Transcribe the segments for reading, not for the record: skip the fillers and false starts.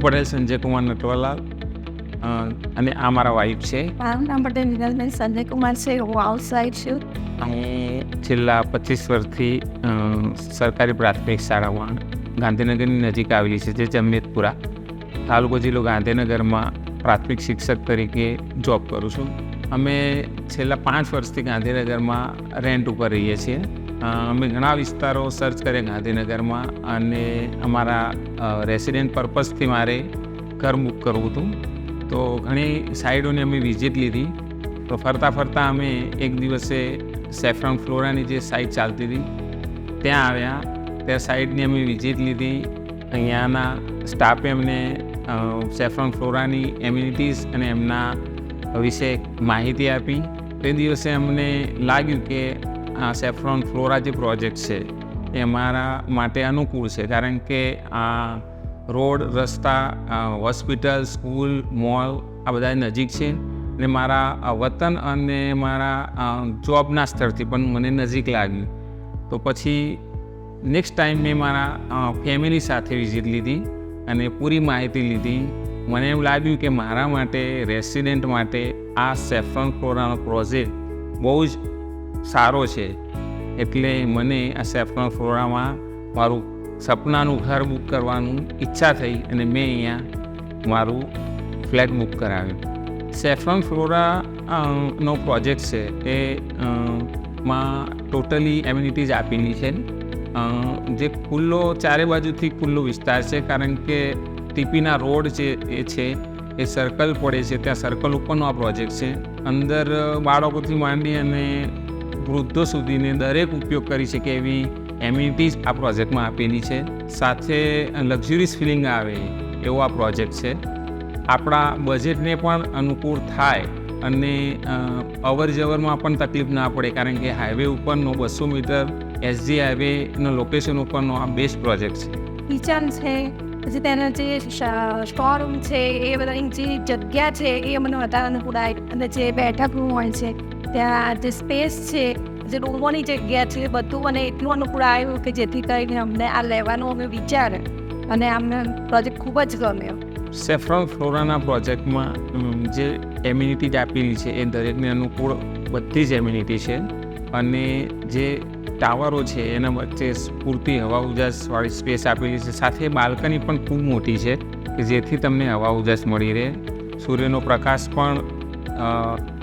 પટેલ સંજય કુમાર નટવરલાલ અને આ મારા વાઈફ છે. મારું નામ પટેલ વિનલબેન સંજય કુમાર છે. હું હાઉસ વાઈફ છું. હું છેલ્લા 25 વર્ષથી સરકારી પ્રાથમિક શાળામાં ગાંધીનગરની નજીક આવેલી છે જે જમિયતપુરા તાલુકો જિલ્લો ગાંધીનગરમાં પ્રાથમિક શિક્ષક તરીકે જોબ કરું છું. અમે છેલ્લા 5 વર્ષથી ગાંધીનગરમાં રેન્ટ ઉપર રહીએ છીએ. અમે ઘણા વિસ્તારો સર્ચ કર્યા ગાંધીનગરમાં અને અમારા રેસિડેન્ટ પર્પઝથી મારે ઘર બુક કરવું હતું. તો ઘણી સાઇડોની અમે વિઝિટ લીધી. તો ફરતાં અમે એક દિવસે સેફ્રોન ફ્લોરાની જે સાઇટ ચાલતી હતી ત્યાં આવ્યા. ત્યાં સાઇટની અમે વિઝિટ લીધી. અહીંયાના સ્ટાફે અમને સેફ્રોન ફ્લોરાની એમ્યુનિટીઝ અને એમના વિશે માહિતી આપી. તે દિવસે અમને લાગ્યું કે આ સેફ્રોન ફ્લોરા જે પ્રોજેક્ટ છે એ અમારા માટે અનુકૂળ છે, કારણ કે આ રોડ, રસ્તા, હોસ્પિટલ, સ્કૂલ, મોલ આ બધા નજીક છે અને મારા વતન અને મારા જોબના સ્થળથી પણ મને નજીક લાગ્યું. તો પછી નેક્સ્ટ ટાઈમ મેં મારા ફેમિલી સાથે વિઝિટ લીધી અને પૂરી માહિતી લીધી. મને એમ લાગ્યું કે મારા માટે, રેસિડેન્ટ માટે આ સેફ્રોન ફ્લોરાનો પ્રોજેક્ટ બહુ જ સારો છે. એટલે મને આ સેફ્રોન ફ્લોરામાં મારું સપનાનું ઘર બુક કરવાનું ઈચ્છા થઈ અને મેં અહીંયા મારું ફ્લેટ બુક કરાવ્યું. સેફ્રોન ફ્લોરા નો પ્રોજેક્ટ છે એ માં ટોટલી એમ્યુનિટીઝ આપેલી છે. જે ખુલ્લો ચારે બાજુથી ખુલ્લો વિસ્તાર છે, કારણ કે ટીપીના રોડ જે એ છે એ સર્કલ પડે છે, ત્યાં સર્કલ ઉપરનો આ પ્રોજેક્ટ છે. અંદર બાળકોથી માંડી અને વૃદ્ધો સુધીને દરેક ઉપયોગ કરી શકે એવી એમ્યુનિટીઝ આ પ્રોજેક્ટમાં આપેલી છે. સાથે લક્ઝુરિયસ ફિલિંગ આવે એવો આ પ્રોજેક્ટ છે. આપણા બજેટને પણ અનુકૂળ થાય અને અવર જવરમાં પણ તકલીફ ના પડે, કારણ કે હાઈવે ઉપરનો 200 મીટર SG હાઈવેનો લોકેશન ઉપરનો આ બેસ્ટ પ્રોજેક્ટ છે. કિચન છે, પછી તેના જે સ્ટોરરૂમ છે, એ બધાની જે જગ્યા છે એ મને વધારે અનુકૂળ આવી. અને જે બેઠક રૂમ હોય છે, ત્યાં જે સ્પેસ છે, જે રૂમોની જગ્યા છે, બધું મને એટલું અનુકૂળ આવ્યું કે જેથી કરીને અમને આ લેવાનો અમે વિચાર અને અમને પ્રોજેક્ટ ખૂબ જ ગમ્યો. સેફ્રોન ફ્લોરાના પ્રોજેક્ટમાં જે એમ્યુનિટીઝ આપેલી છે એ દરેકને અનુકૂળ બધી જ એમ્યુનિટી છે. અને જે ટાવરો છે એના વચ્ચે પૂરતી હવા ઉજાસવાળી સ્પેસ આપેલી છે. સાથે બાલ્કની પણ ખૂબ મોટી છે કે જેથી તમને હવા ઉજાસ મળી રહે, સૂર્યનો પ્રકાશ પણ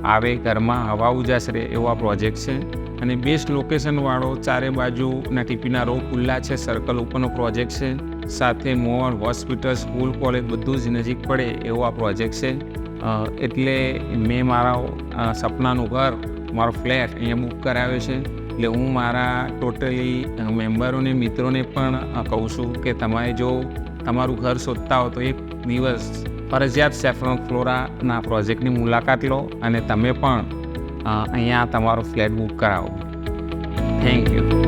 આવે, ઘરમાં હવા ઉજાસ રહે એવો આ પ્રોજેક્ટ છે. અને બેસ્ટ લોકેશનવાળો, ચારે બાજુના ટીપીના રો ખુલ્લા છે, સર્કલ ઉપરનો પ્રોજેક્ટ છે. સાથે મોલ, હોસ્પિટલ, સ્કૂલ, કોલેજ બધું જ નજીક પડે એવો આ પ્રોજેક્ટ છે. એટલે મેં મારા સપનાનું ઘર, મારો ફ્લેટ અહીંયા બુક કરાવ્યો છે. એટલે હું મારા ટોટલી મેમ્બરોને, મિત્રોને પણ કહું છું કે તમારે જો તમારું ઘર શોધતા હો તો એક દિવસ ફરજિયાત સેફ્રોન ફ્લોરાના પ્રોજેક્ટની મુલાકાત લો અને તમે પણ અહીંયા તમારો ફ્લેટ બુક કરાવો. Thank you.